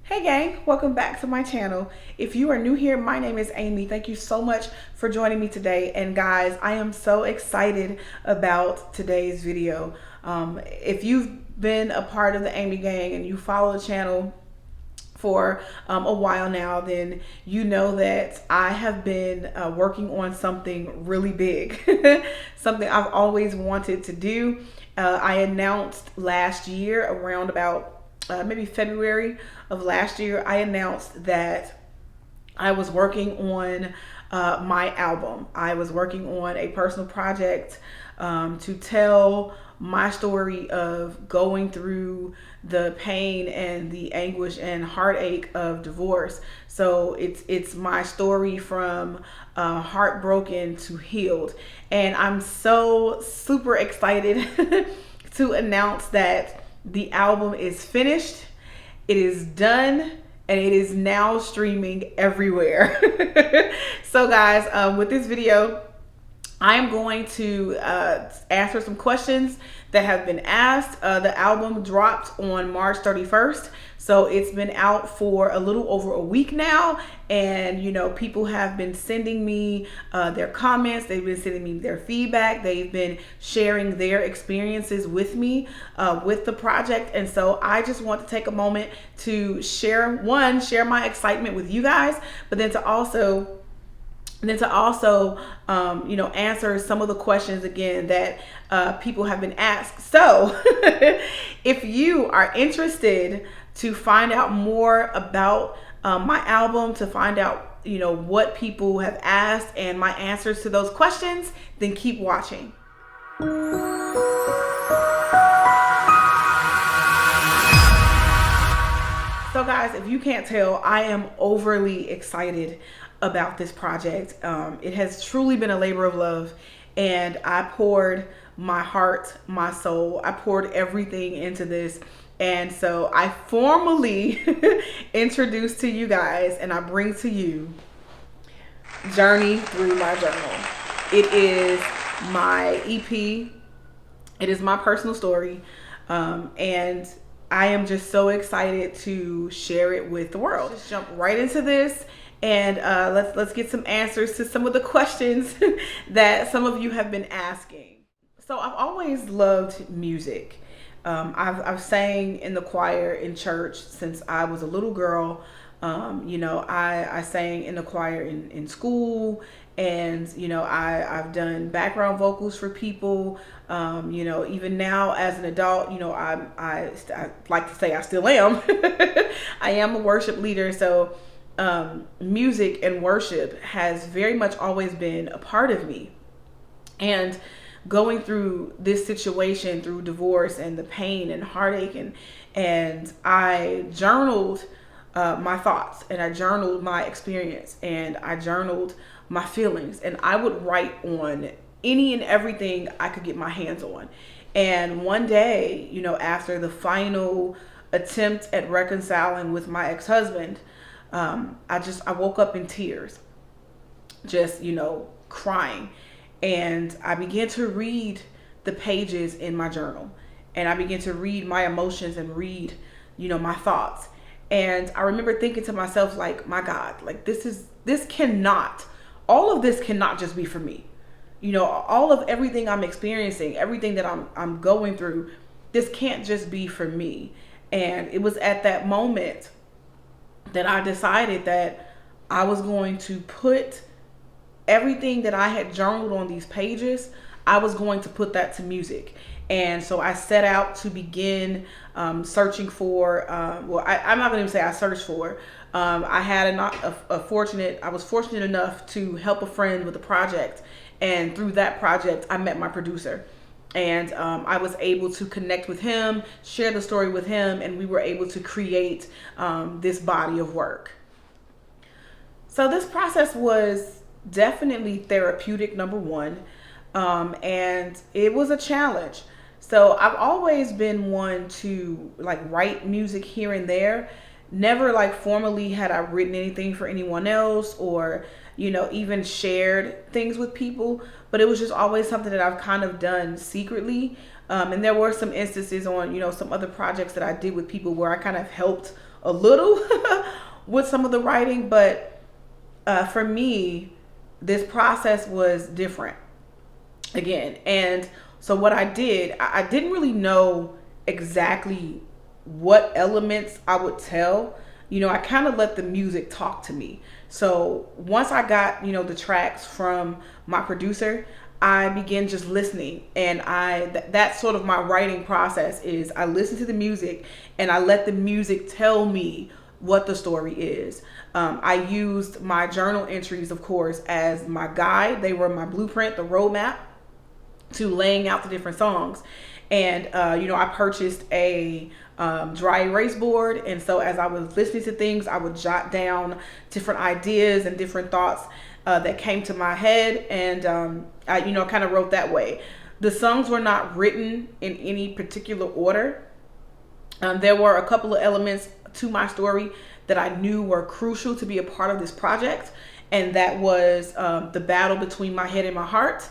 Hey gang, welcome back to my channel. If you are new here, my name is Amy. Thank you so much for joining me today. And guys, I am so excited about today's video. If you've been a part of the Amy gang and you follow the channel for a while now, then you know that I have been working on something really big, something I've always wanted to do. I announced last year around about maybe February of last year, I announced that I was working on my album. I was working on a personal project to tell my story of going through the pain and the anguish and heartache of divorce. So it's my story from heartbroken to healed, and I'm so super excited to announce that the album is finished, it is done, and it is now streaming everywhere. So guys, with this video, I am going to answer some questions that have been asked. The album dropped on March 31st. So it's been out for a little over a week now. And, you know, people have been sending me their comments. They've been sending me their feedback. They've been sharing their experiences with me with the project. And so I just want to take a moment to share my excitement with you guys, but then to also you know, answer some of the questions again that people have been asked. So if you are interested to find out more about my album, to find out, you know, what people have asked and my answers to those questions, then keep watching. So guys, if you can't tell, I am overly excited about this project. It has truly been a labor of love, and I poured my heart, my soul, I poured everything into this. And so I formally introduce to you guys, and I bring to you Journey Through My Journal. It is my EP. It is my personal story. And I am just so excited to share it with the world. Just jump right into this, and let's get some answers to some of the questions that some of you have been asking. So I've always loved music. I've sang in the choir in church since I was a little girl. You know, I sang in the choir in school, and you know, I've done background vocals for people. You know, even now as an adult, you know, I like to say I still am. I am a worship leader, so music and worship has very much always been a part of me. And going through this situation, through divorce and the pain and heartache, and I journaled my thoughts, and I journaled my experience, and I journaled my feelings, and I would write on any and everything I could get my hands on. And one day, you know, after the final attempt at reconciling with my ex-husband, I woke up in tears, just, you know, crying. And I began to read the pages in my journal, and I began to read my emotions and read, you know, my thoughts. And I remember thinking to myself, like, my God, like all of this cannot just be for me. You know, all of everything I'm experiencing, everything that I'm going through, this can't just be for me. And it was at that moment that I decided that I was going to put everything that I had journaled on these pages, I was going to put that to music. And so I set out to begin searching for, I'm not going to say I searched for. I was fortunate enough to help a friend with a project. And through that project, I met my producer. And I was able to connect with him, share the story with him, and we were able to create this body of work. So this process was definitely therapeutic, number one, and it was a challenge. So I've always been one to like write music here and there. Never like formally had I written anything for anyone else, or, you know, even shared things with people, but it was just always something that I've kind of done secretly. And there were some instances on, you know, some other projects that I did with people where I kind of helped a little with some of the writing, but for me, this process was different again. And so what I did, I didn't really know exactly what elements I would tell. I kind of let the music talk to me. So once I got, the tracks from my producer, I began just listening, and that's sort of my writing process. Is I listen to the music and I let the music tell me what the story is. I used my journal entries, of course, as my guide. They were my blueprint, the roadmap to laying out the different songs. And I purchased a dry erase board, and so as I was listening to things, I would jot down different ideas and different thoughts that came to my head, and I kind of wrote that way. The songs were not written in any particular order. There were a couple of elements to my story that I knew were crucial to be a part of this project, and that was the battle between my head and my heart,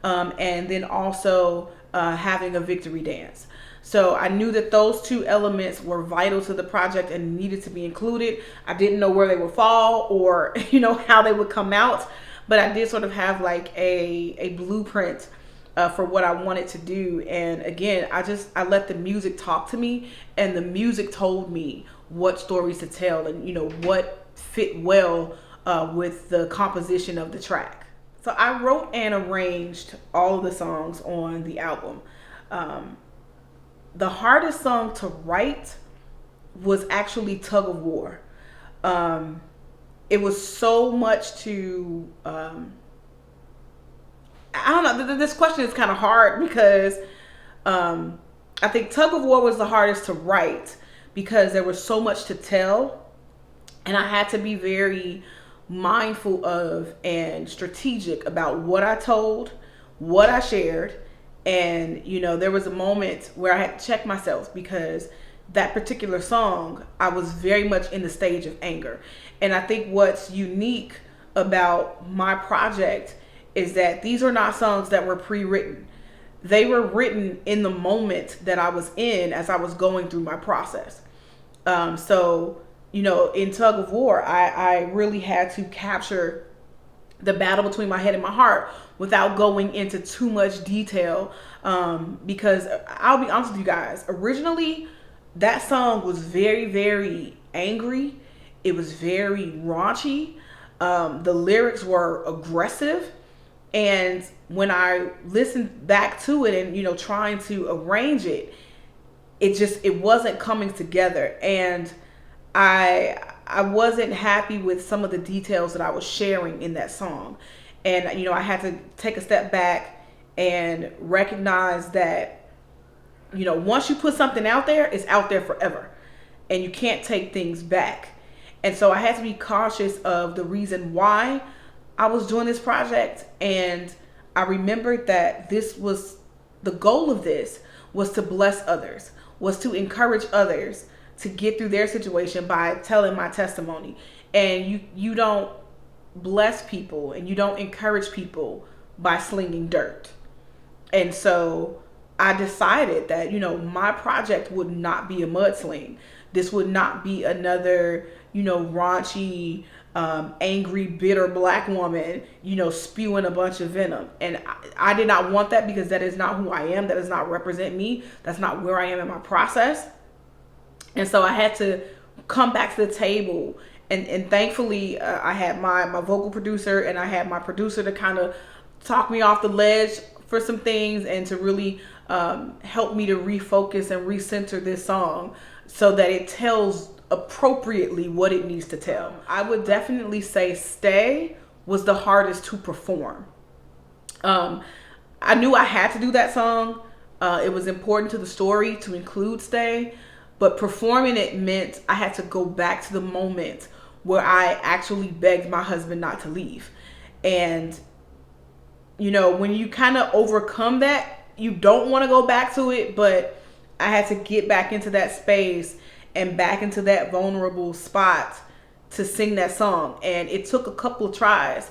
and then also having a victory dance. So I knew that those two elements were vital to the project and needed to be included. I didn't know where they would fall or, how they would come out, but I did sort of have like a blueprint for what I wanted to do. And again, I let the music talk to me, and the music told me what stories to tell and, what fit well with the composition of the track. So I wrote and arranged all of the songs on the album. The hardest song to write was actually Tug of War. It was so much to, I don't know, this question is kind of hard because I think Tug of War was the hardest to write because there was so much to tell, and I had to be very mindful of and strategic about what I told, what I shared. And, there was a moment where I had to check myself because that particular song, I was very much in the stage of anger. And I think what's unique about my project is that these are not songs that were pre-written. They were written in the moment that I was in as I was going through my process. So, in Tug of War, I really had to capture the battle between my head and my heart without going into too much detail, because I'll be honest with you guys, originally that song was very, very angry. It was very raunchy. The lyrics were aggressive, and when I listened back to it and trying to arrange it, it wasn't coming together, and I wasn't happy with some of the details that I was sharing in that song. And, I had to take a step back and recognize that, once you put something out there, it's out there forever and you can't take things back. And so I had to be cautious of the reason why I was doing this project. And I remembered that the goal of this was to bless others, was to encourage others to get through their situation by telling my testimony. And you don't bless people and you don't encourage people by slinging dirt. And so I decided that, my project would not be a mudsling. This would not be another, raunchy, angry, bitter black woman, spewing a bunch of venom. And I did not want that because that is not who I am. That does not represent me. That's not where I am in my process. And so I had to come back to the table, and thankfully I had my vocal producer and I had my producer to kind of talk me off the ledge for some things and to really help me to refocus and recenter this song so that it tells appropriately what it needs to tell. I would definitely say Stay was the hardest to perform. I knew I had to do that song. It was important to the story to include Stay. But performing it meant I had to go back to the moment where I actually begged my husband not to leave. And, when you kind of overcome that, you don't want to go back to it. But I had to get back into that space and back into that vulnerable spot to sing that song. And it took a couple of tries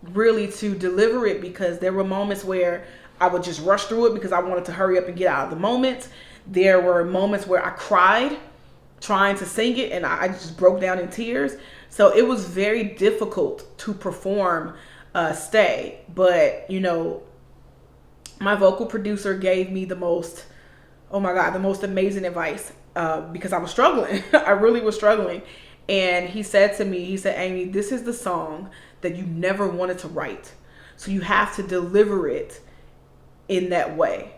really to deliver it, because there were moments where I would just rush through it because I wanted to hurry up and get out of the moment. There were moments where I cried trying to sing it, and I just broke down in tears. So it was very difficult to perform Stay. But, my vocal producer gave me the most, oh my God, the most amazing advice, because I was struggling. I really was struggling. And he said to me, he said, Amy, this is the song that you never wanted to write. So you have to deliver it in that way.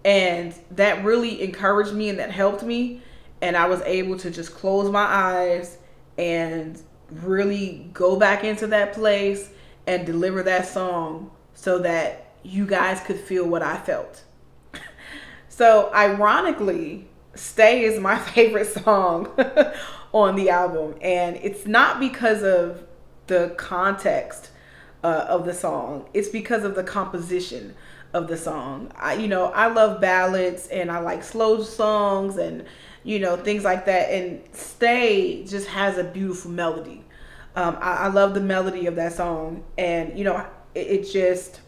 And that really encouraged me and that helped me. And I was able to just close my eyes and really go back into that place and deliver that song so that you guys could feel what I felt. So ironically, Stay is my favorite song on the album. And it's not because of the context of the song. It's because of the composition of the song. I love ballads and I like slow songs and, things like that. And Stay just has a beautiful melody. I love the melody of that song. And, it just,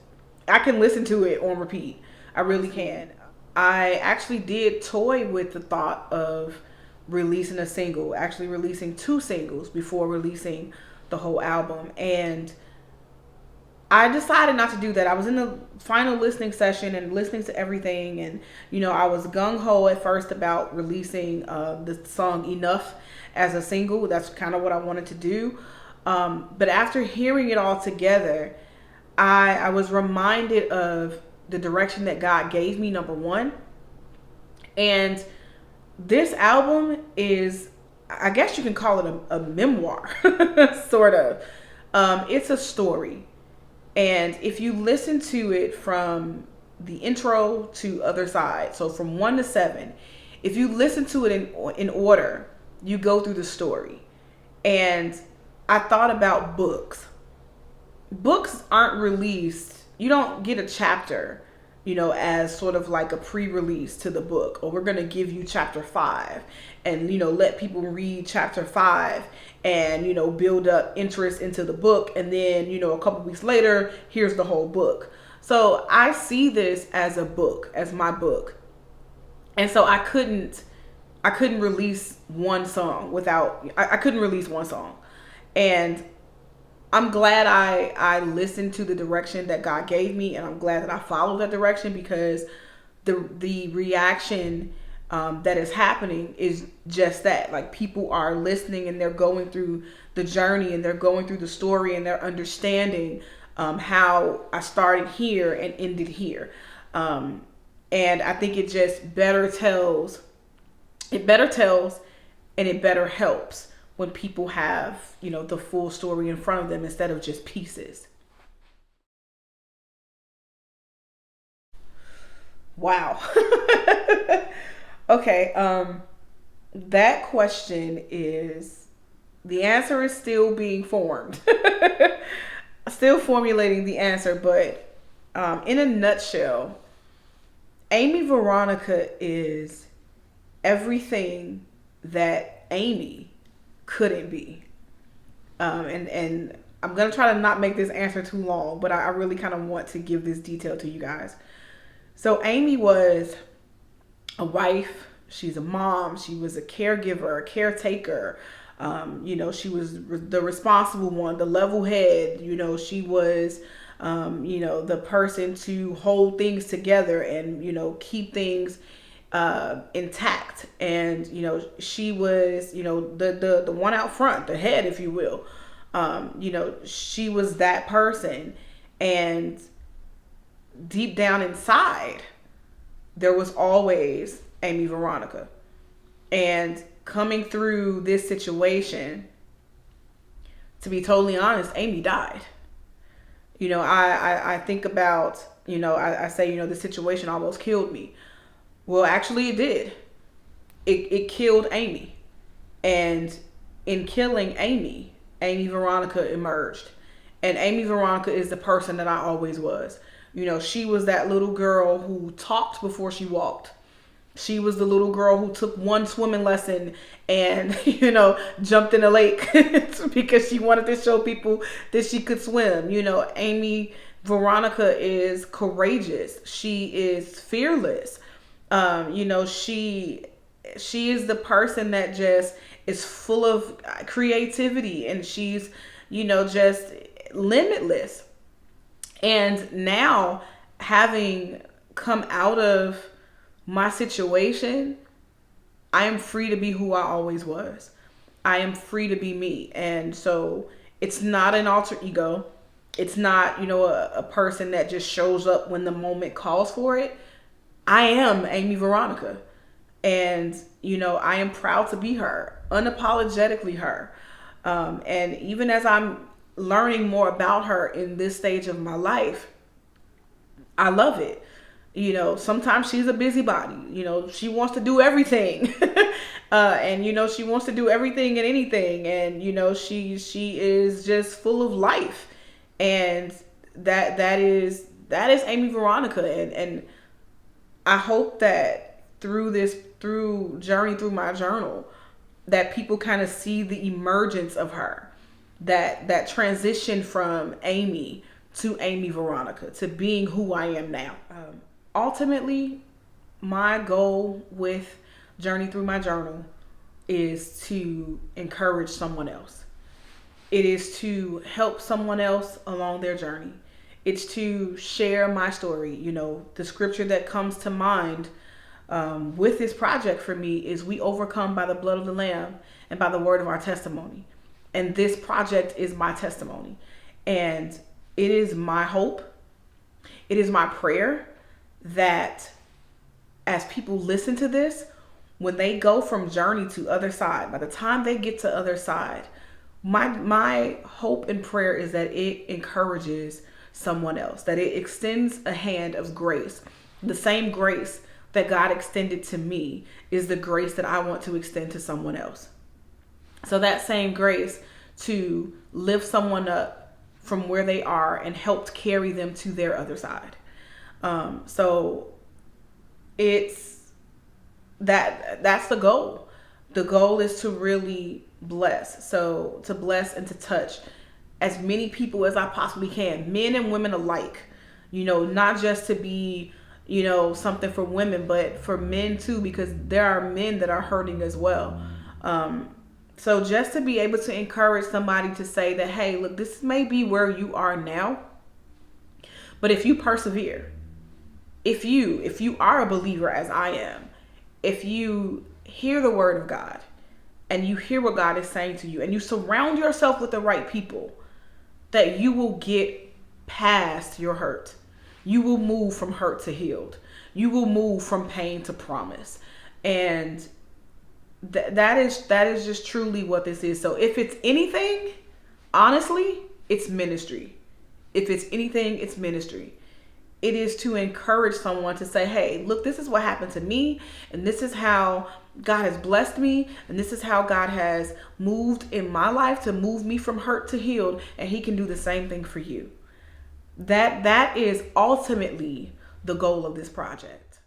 I can listen to it on repeat. I really can. I actually did toy with the thought of releasing a single, actually releasing 2 singles before releasing the whole album. And I decided not to do that. I was in the final listening session and listening to everything. And, I was gung-ho at first about releasing the song Enough as a single. That's kind of what I wanted to do. But after hearing it all together, I was reminded of the direction that God gave me, number one. And this album is, I guess you can call it a memoir, sort of. It's a story. And if you listen to it from the intro to other side, so from 1 to 7, if you listen to it in order, you go through the story. And I thought about books. Books aren't released. You don't get a chapter, as sort of like a pre-release to the book, or we're going to give you chapter 5 and, let people read chapter 5 and, build up interest into the book. And then, a couple weeks later, here's the whole book. So I see this as a book, as my book. And so I couldn't release one song I couldn't release one song. And I'm glad I listened to the direction that God gave me, and I'm glad that I followed that direction, because the reaction that is happening is just that. Like, people are listening and they're going through the journey and they're going through the story and they're understanding how I started here and ended here. And I think it just better tells and it better helps when people have, the full story in front of them instead of just pieces. Wow. Okay. That question the answer is still being formed. Still formulating the answer, but in a nutshell, Amy Veronica is everything that Amy couldn't be. And I'm going to try to not make this answer too long, but I really kind of want to give this detail to you guys. So Amy was a wife. She's a mom. She was a caregiver, a caretaker. She was the responsible one, the level head. She was, the person to hold things together and, keep things intact. And she was the one out front, the head, if you will. She was that person. And deep down inside, there was always Amy Veronica. And coming through this situation, to be totally honest, Amy died. I think about, I say, the situation almost killed me. Well, actually it did. It killed Amy. And in killing Amy Veronica emerged. And Amy Veronica is the person that I always was. She was that little girl who talked before she walked. She was the little girl who took one swimming lesson and, jumped in a lake because she wanted to show people that she could swim. Amy Veronica is courageous. She is fearless. She she is the person that just is full of creativity, and she's, just limitless. And now, having come out of my situation, I am free to be who I always was. I am free to be me. And so it's not an alter ego. It's not, a person that just shows up when the moment calls for it. I am Amy Veronica. And, I am proud to be her, unapologetically her. And even as I'm learning more about her in this stage of my life, I love it. Sometimes she's a busybody. She wants to do everything. And, she wants to do everything and anything. And, she is just full of life. And that is Amy Veronica. And I hope that through journey through my journal, that people kind of see the emergence of her, that transition from Amy to Amy Veronica, to being who I am now. Ultimately, my goal with Journey Through My Journal is to encourage someone else. It is to help someone else along their journey. It's to share my story. The scripture that comes to mind with this project for me is, we overcome by the blood of the Lamb and by the word of our testimony. And this project is my testimony. And it is my hope, it is my prayer that as people listen to this, when they go from journey to other side, by the time they get to other side, my hope and prayer is that it encourages someone else, that it extends a hand of grace. The same grace that God extended to me is the grace that I want to extend to someone else. So that same grace to lift someone up from where they are and help carry them to their other side. So it's that's the goal. The goal is to really bless. So to bless and to touch as many people as I possibly can, men and women alike, not just to be, something for women, but for men too, because there are men that are hurting as well. So just to be able to encourage somebody to say that, hey, look, this may be where you are now, but if you persevere, if you are a believer as I am, if you hear the word of God and you hear what God is saying to you, and you surround yourself with the right people, that you will get past your hurt. You will move from hurt to healed. You will move from pain to promise. And that is just truly what this is. So if it's anything, honestly, it's ministry. If it's anything, it's ministry. It is to encourage someone to say, hey, look, this is what happened to me, and this is how God has blessed me, and this is how God has moved in my life to move me from hurt to healed, and he can do the same thing for you. That is ultimately the goal of this project.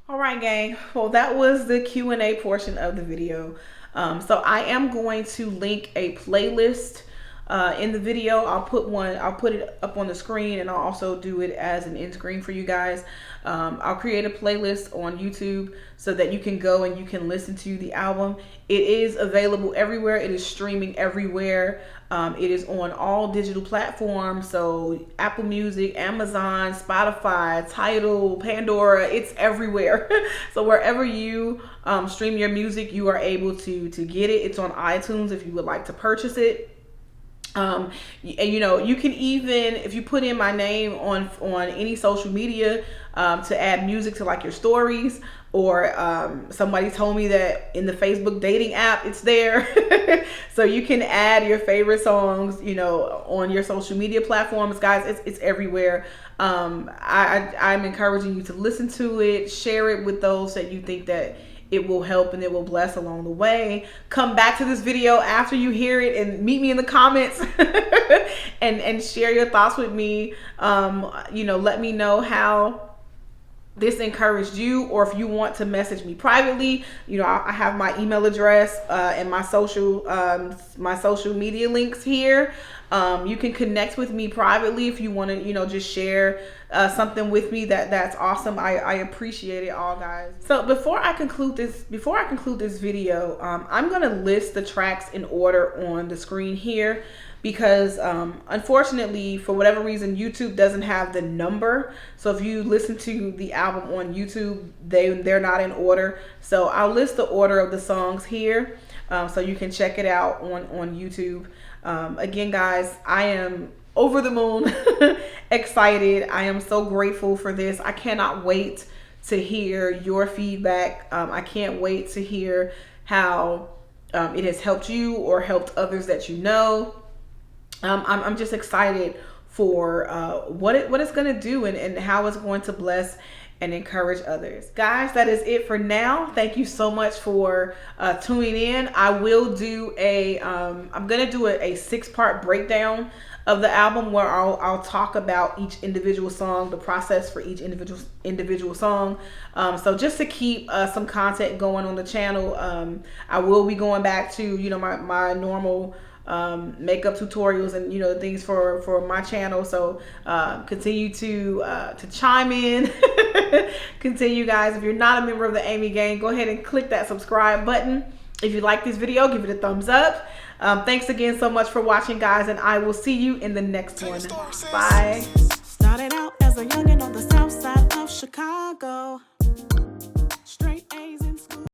All right, gang. Well, that was the Q&A portion of the video. So I am going to link a playlist in the video. I'll put it up on the screen, and I'll also do it as an end screen for you guys. I'll create a playlist on YouTube so that you can go and you can listen to the album. It is available everywhere. It is streaming everywhere. It is on all digital platforms. So Apple Music, Amazon, Spotify, Tidal, Pandora, it's everywhere. So wherever you stream your music, you are able to get it. It's on iTunes if you would like to purchase it. And you can even, if you put in my name on any social media to add music to like your stories, or somebody told me that in the Facebook dating app it's there. So you can add your favorite songs, on your social media platforms, guys. It's everywhere. I'm encouraging you to listen to it, share it with those that you think that it will help and it will bless along the way. Come back to this video after you hear it and meet me in the comments and share your thoughts with me. Let me know how this encouraged you, or if you want to message me privately, you know, I have my email address and my social media links here. You can connect with me privately if you want to, you know, just share something with me. That's awesome. I appreciate it all, guys. So before I conclude this video, I'm gonna list the tracks in order on the screen here, because unfortunately, for whatever reason, YouTube doesn't have the number. So if you listen to the album on YouTube, they're not in order. So I'll list the order of the songs here, so you can check it out on YouTube. Again, guys, I am over the moon excited. I am so grateful for this. I cannot wait to hear your feedback. I can't wait to hear how it has helped you or helped others that you know. I'm just excited for what it's going to do and how it's going to bless and encourage others. Guys, that is it for now. Thank you so much for tuning in. I will do I'm going to do a 6-part breakdown of the album, where I'll talk about each individual song, the process for each individual song. So just to keep some content going on the channel, I will be going back to, you know, my normal makeup tutorials and, you know, things for my channel. So continue to chime in. Continue, guys. If you're not a member of the Amy gang, go ahead and click that subscribe button. If you like this video, give it a thumbs up. Thanks again so much for watching, guys, and I will see you in the next one. Bye. Started out as a youngin' on the south side of Chicago. Straight A's.